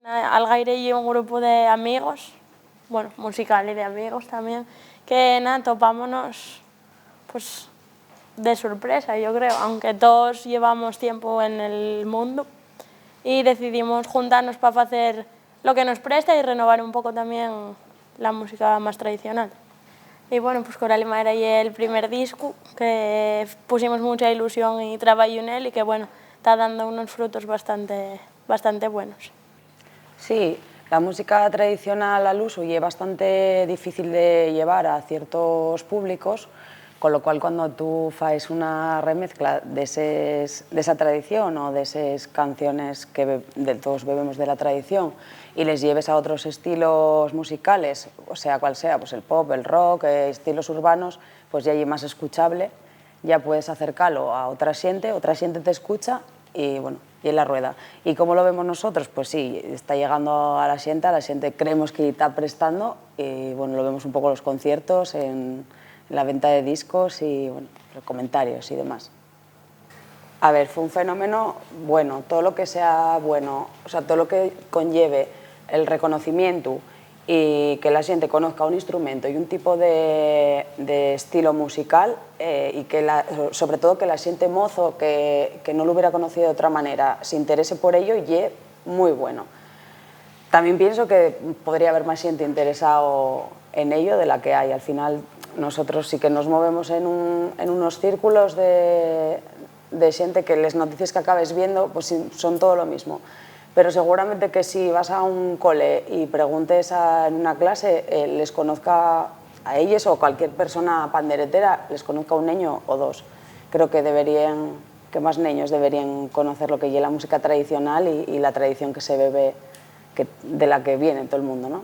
Algaire y un grupo de amigos, bueno, musical y de amigos también, que nada, topámonos pues de sorpresa, yo creo, aunque todos llevamos tiempo en el mundo y decidimos juntarnos para hacer lo que nos presta y renovar un poco también la música más tradicional. Y bueno, pues Coralima era el primer disco que pusimos mucha ilusión y trabajo en él y que bueno, está dando unos frutos bastante buenos. Sí, la música tradicional al uso y es bastante difícil de llevar a ciertos públicos, con lo cual cuando tú faes una remezcla de esa tradición o de esas canciones que todos bebemos de la tradición y les lleves a otros estilos musicales, o sea cual sea, pues el pop, el rock, estilos urbanos, pues ya es más escuchable, ya puedes acercarlo a otra xente te escucha y bueno, y en la rueda. ¿Y cómo lo vemos nosotros? Pues sí, está llegando a la xente creemos que está prestando y bueno, lo vemos un poco en los conciertos, en la venta de discos y bueno, los comentarios y demás. A ver, fue un fenómeno bueno, todo lo que sea bueno, o sea, todo lo que conlleve el reconocimiento y que la xente conozca un instrumento y un tipo de estilo musical y que sobre todo que la xente mozo que no lo hubiera conocido de otra manera se interese por ello y es muy bueno. También pienso que podría haber más xente interesado en ello de la que hay. Al final nosotros sí que nos movemos en unos círculos de xente que les noticias que acabes viendo pues son todo lo mismo. Pero seguramente que si vas a un cole y preguntes en una clase, les conozca a ellos o a cualquier persona panderetera, les conozca un niño o dos. Creo que más niños deberían conocer lo que es la música tradicional y la tradición que se bebe, de la que viene todo el mundo, ¿no?